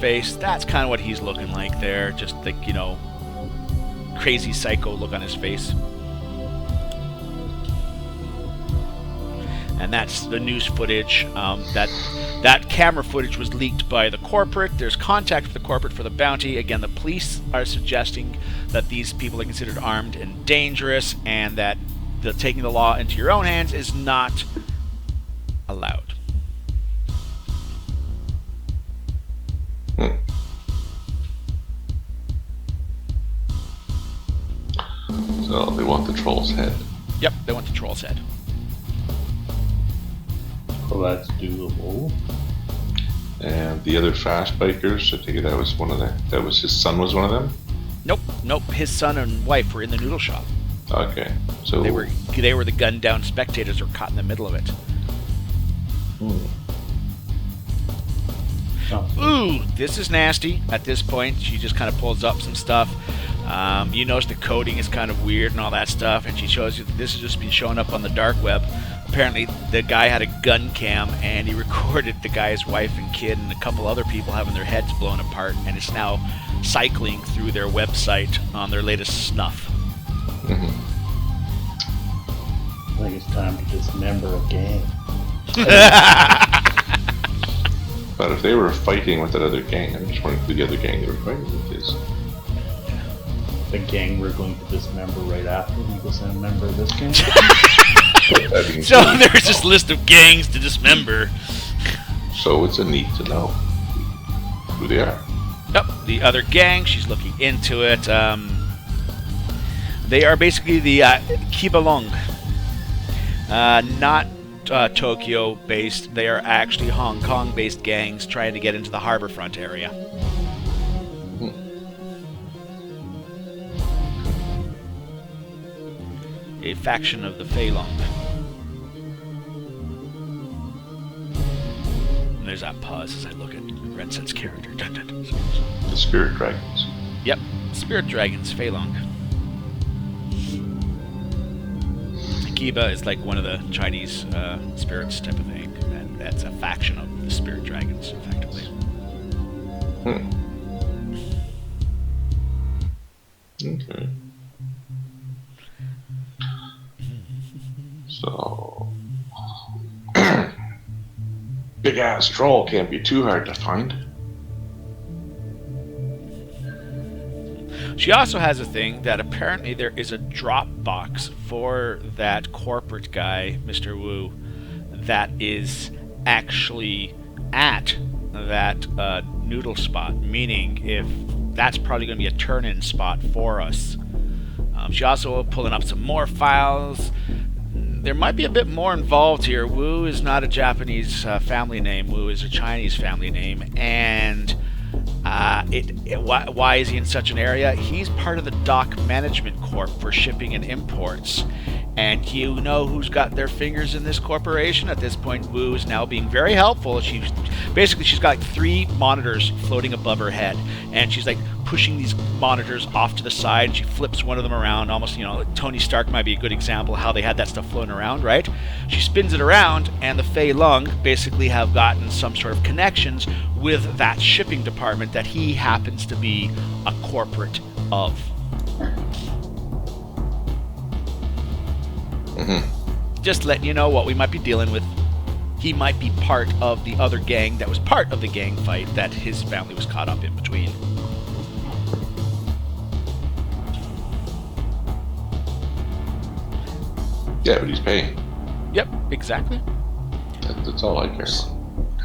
face. That's kind of what he's looking like there. Just the, crazy psycho look on his face. And that's the news footage. That camera footage was leaked by the corporate. There's contact with the corporate for the bounty. Again, the police are suggesting that these people are considered armed and dangerous, and that taking the law into your own hands is not allowed. So they want the troll's head. Yep, they want the troll's head. Well, that's doable. And the other fast bikers, I take it that was that was his son was one of them? Nope. His son and wife were in the noodle shop. Okay. So they were the gunned down spectators who were caught in the middle of it. Ooh, this is nasty. At this point, she just kind of pulls up some stuff. You notice the coding is kind of weird and all that stuff, and she shows you that this has just been showing up on the dark web. Apparently, the guy had a gun cam, and he recorded the guy's wife and kid and a couple other people having their heads blown apart, and it's now cycling through their website on their latest snuff. I think it's time to dismember a gang. But if they were fighting with that other gang, I'm just wondering who the other gang they were fighting with is. The gang we're going to dismember right after we dismember this gang. So there's this list of gangs to dismember. So it's a need to know who they are. Yep, the other gang, she's looking into it. They are basically the Kibalong. Not Tokyo-based. They are actually Hong Kong-based gangs trying to get into the harborfront area. A faction of the Fei Long. And there's that pause as I look at Renset's character. Dun, dun, dun. The spirit dragons. Yep, spirit dragons, Fei Long. Kiba is like one of the Chinese spirits type of thing, and that's a faction of the spirit dragons, effectively. Okay. So, big ass troll can't be too hard to find. She also has a thing that apparently there is a drop box for that corporate guy, Mr. Wu, that is actually at that noodle spot, meaning if that's probably going to be a turn-in spot for us. She also pulling up some more files. There might be a bit more involved here. Wu is not a Japanese family name. Wu is a Chinese family name, and why is he in such an area? He's part of the Dock Management Corp for shipping and imports. And you know who's got their fingers in this corporation? At this point, Wu is now being very helpful. She's got like 3 monitors floating above her head, and she's like pushing these monitors off to the side. She flips one of them around, almost, Tony Stark might be a good example of how they had that stuff floating around, right? She spins it around, and the Fei Lung basically have gotten some sort of connections with that shipping department that he happens to be a corporate of. Just letting you know what we might be dealing with. He might be part of the other gang that was part of the gang fight that his family was caught up in between. Yeah, but he's paying. Yep, exactly. That's all I care about.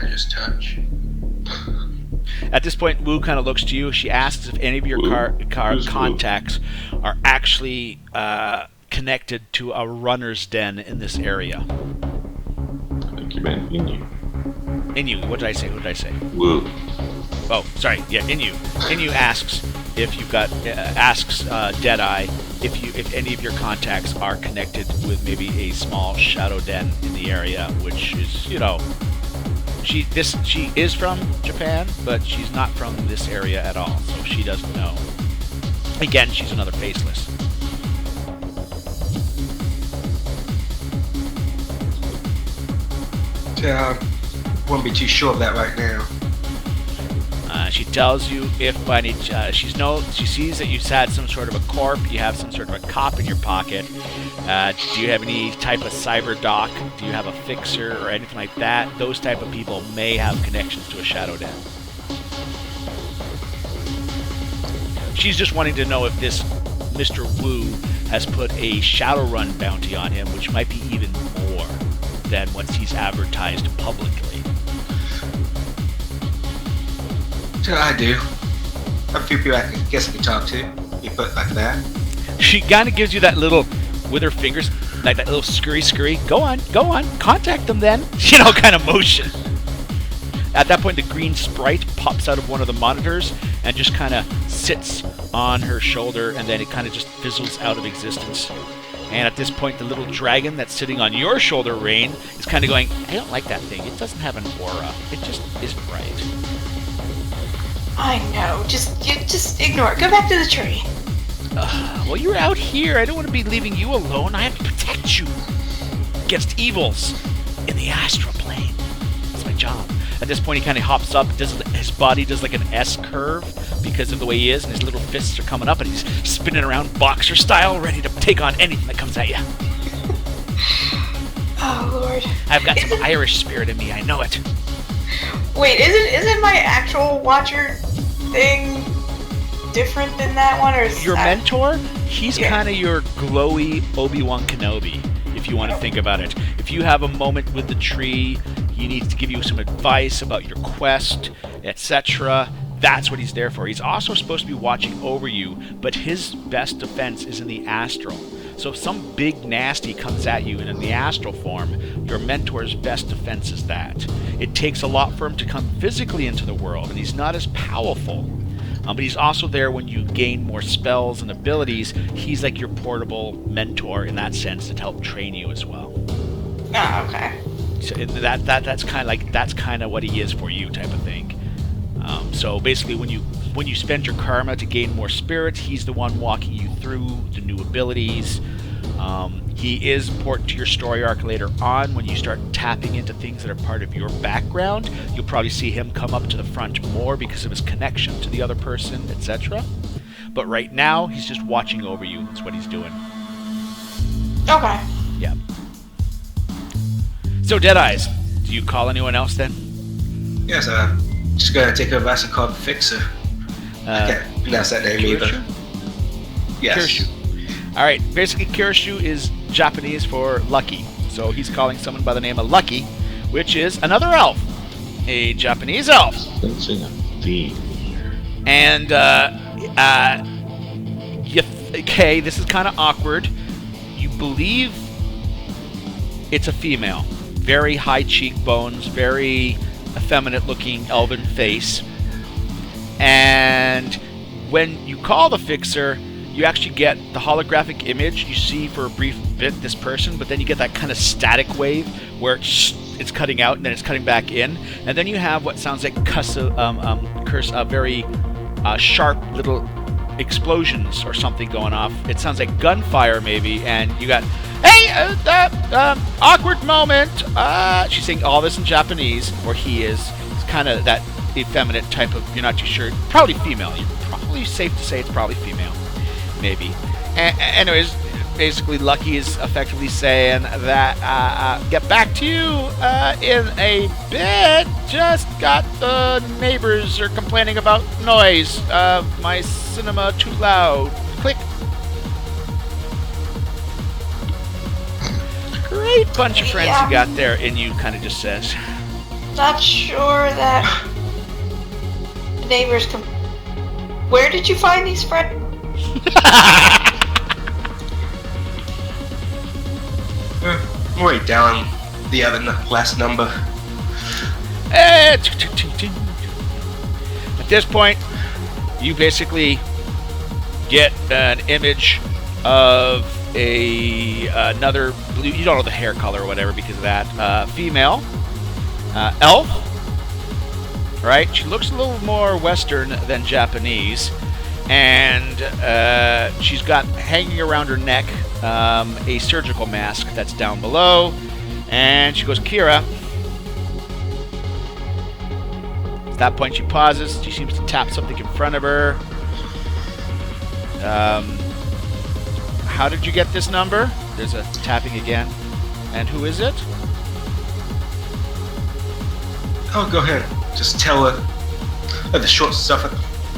I just touch. At this point, Wu kind of looks to you. She asks if any of your contacts are actually connected to a runner's den in this area. Thank you, man. Inu. Inu, what did I say? Who did I say? Wu. Oh, sorry. Yeah, Inu. Inu asks if you've got Deadeye if any of your contacts are connected with maybe a small shadow den in the area, which is, she is from Japan, but she's not from this area at all, so she doesn't know. Again, she's another faceless. Yeah, won't be too sure of that right now. She tells you if by any she sees that you've had some sort of a corp, you have some sort of a cop in your pocket. Do you have any type of cyber doc? Do you have a fixer or anything like that? Those type of people may have connections to a Shadow Den. She's just wanting to know if this Mr. Wu has put a Shadowrun bounty on him, which might be even more than what he's advertised publicly. So I do. A few people I guess I can talk to. You put it like that. She kind of gives you that little, with her fingers, like that little scurry. Go on, contact them then. Kind of motion. At that point, the green sprite pops out of one of the monitors and just kind of sits on her shoulder, and then it kind of just fizzles out of existence. And at this point, the little dragon that's sitting on your shoulder, Rain, is kind of going, I don't like that thing. It doesn't have an aura. It just isn't right. I know. Just ignore it. Go back to the tree. Well, you're out here. I don't want to be leaving you alone. I have to protect you against evils in the astral plane. That's my job. At this point, he kind of hops up. His body does like an S curve because of the way he is, and his little fists are coming up, and he's spinning around boxer style, ready to take on anything that comes at you. Oh, Lord. I've got some Irish spirit in me. I know it. Wait, isn't my actual Watcher thing different than that one, or is Your that... mentor? He's Yeah. kind of your glowy Obi-Wan Kenobi, if you want to think about it. If you have a moment with the tree, he needs to give you some advice about your quest, etc. That's what he's there for. He's also supposed to be watching over you, but his best defense is in the astral. So if some big nasty comes at you and in the astral form, your mentor's best defense is that. It takes a lot for him to come physically into the world, and he's not as powerful. But he's also there when you gain more spells and abilities. He's like your portable mentor in that sense to help train you as well. Oh, okay. So that's kind of what he is for you, type of thing. So basically, when you spend your karma to gain more spirits, he's the one walking you through the new abilities. He is important to your story arc later on when you start tapping into things that are part of your background. You'll probably see him come up to the front more because of his connection to the other person, etc. But right now, he's just watching over you. That's what he's doing. Okay. Yeah. So, Deadeyes, do you call anyone else then? Yes, just gonna take advice and call the fixer. I can't pronounce that name either. Kirishu? Yes. Kirishu. Alright, basically Kirishu is Japanese for lucky. So he's calling someone by the name of Lucky, which is another elf. A Japanese elf. Sensing a theme here. And, okay, this is kind of awkward. You believe it's a female. Very high cheekbones, very effeminate looking elven face. And when you call the fixer, you actually get the holographic image. You see for a brief bit this person, but then you get that kind of static wave where it's cutting out and then it's cutting back in. And then you have what sounds like very sharp little explosions or something going off. It sounds like gunfire maybe, and you got, hey, awkward moment. She's saying all this in Japanese, or he is. It's kind of that effeminate type of, you're not too sure. Probably female. You're probably safe to say it's probably female. Maybe. Anyways, basically Lucky is effectively saying that get back to you in a bit. Just got the neighbors are complaining about noise. My cinema too loud. Click. Great bunch of friends you got there, and you kind of just says, Not sure that the neighbors can. Where did you find these friends? Write down the other last number. At this point, you basically get an image of another blue. You don't know the hair color or whatever because of that. Female elf, right? She looks a little more Western than Japanese, and she's got hanging around her neck a surgical mask that's down below, and she goes, Kira, At that point, she pauses. She seems to tap something in front of her. How did you get this number? There's a tapping again. And who is it? Oh, go ahead. Just tell her the short stuff.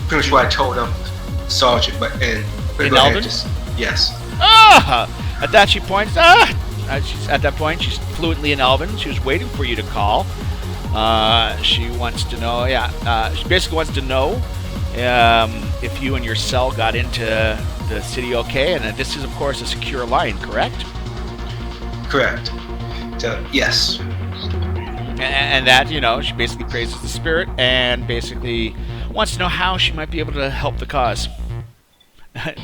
Pretty much what I told him, Sergeant. But In go ahead, Melbourne? Yes. Ah! At that she points. At that point, she's fluently in Elven. She was waiting for you to call. She wants to know. She basically wants to know if you and your cell got into the city okay. And this is, of course, a secure line, correct? Correct. So, yes. And that, she basically praises the spirit and basically wants to know how she might be able to help the cause.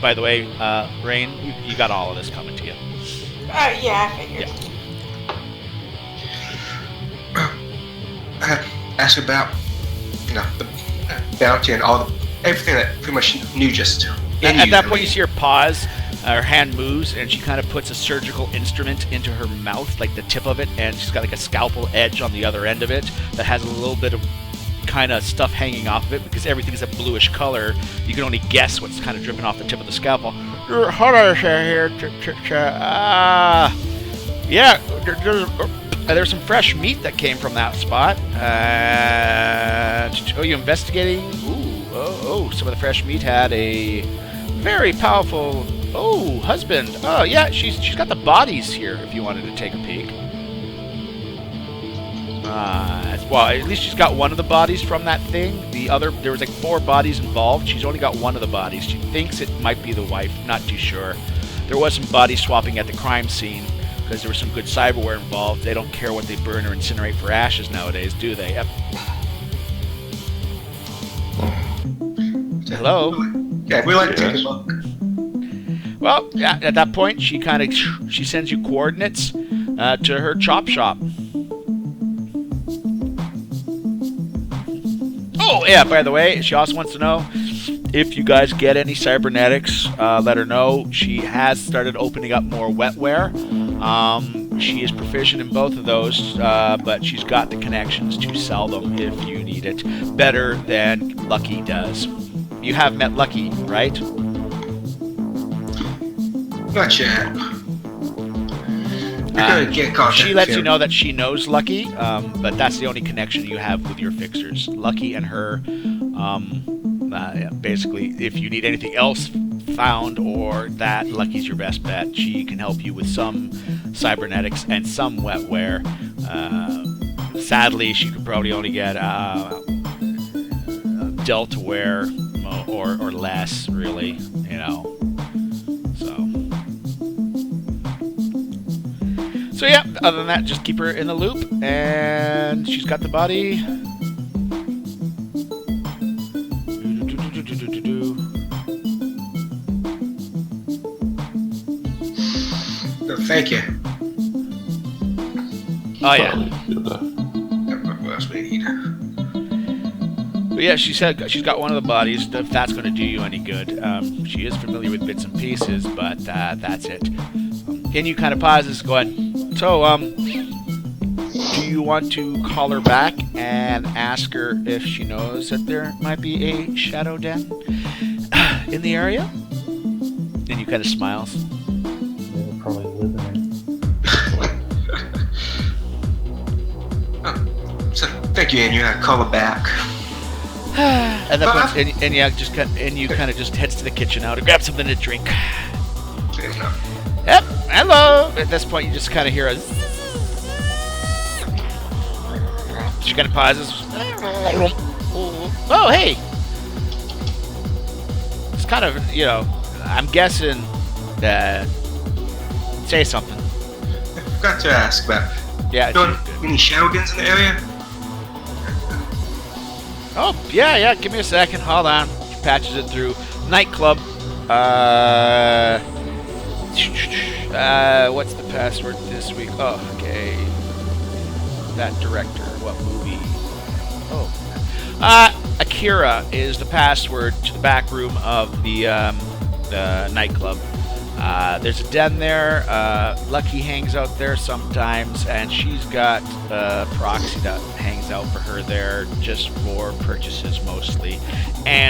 By the way, Rain, you got all of this coming to you. Yeah, I figured. Yeah. Ask about, the bounty and everything that pretty much knew just. At that point, you see her pause. Her hand moves, and she kind of puts a surgical instrument into her mouth, like the tip of it, and she's got like a scalpel edge on the other end of it that has a little bit of kind of stuff hanging off of it, because everything's a bluish color. You can only guess what's kind of dripping off the tip of the scalpel. Hold on a second here. There's some fresh meat that came from that spot. You investigating? Ooh, some of the fresh meat had a very powerful husband. Oh yeah, she's got the bodies here if you wanted to take a peek. Well, at least she's got one of the bodies from that thing. There was like 4 bodies involved. She's only got one of the bodies. She thinks it might be the wife, not too sure. There was some body swapping at the crime scene because there was some good cyberware involved. They don't care what they burn or incinerate for ashes nowadays, do they? Yep. Hello? Yeah, we like to take a look. Well, at that point, she sends you coordinates to her chop shop. Oh, yeah, by the way, she also wants to know if you guys get any cybernetics, let her know. She has started opening up more wetware. She is proficient in both of those, but she's got the connections to sell them if you need it. Better than Lucky does. You have met Lucky, right? Not yet. You're gonna get contact she lets with you him. know that she knows Lucky, but that's the only connection you have with your fixers. Lucky and her, basically, if you need anything else found or that, Lucky's your best bet. She can help you with some cybernetics and some wetware. Sadly, she could probably only get Deltaware or less, really, So yeah, other than that, just keep her in the loop, and she's got the body. Thank you. Oh yeah. What else we need? But yeah, she said she's got one of the bodies. If that's going to do you any good, she is familiar with bits and pieces, but that's it. And you kind of pauses, going, so, do you want to call her back and ask her if she knows that there might be a shadow den in the area? And you kind of smiles. They'll probably live in it. So, thank you, and you call her back. And then you kind of just heads to the kitchen now to grab something to drink. Yep, hello. At this point, you just kind of hear a zzz. She kind of pauses. Oh, hey. It's kind of, I'm guessing that. Say something. I forgot to ask about. Yeah. Any shadow dens in the area? Oh, yeah. Give me a second. Hold on. She patches it through. Nightclub. What's the password this week? Oh, okay. That director. What movie? Oh. Akira is the password to the back room of the nightclub. There's a den there. Lucky hangs out there sometimes, and she's got Proxy that hangs out for her there just for purchases mostly. And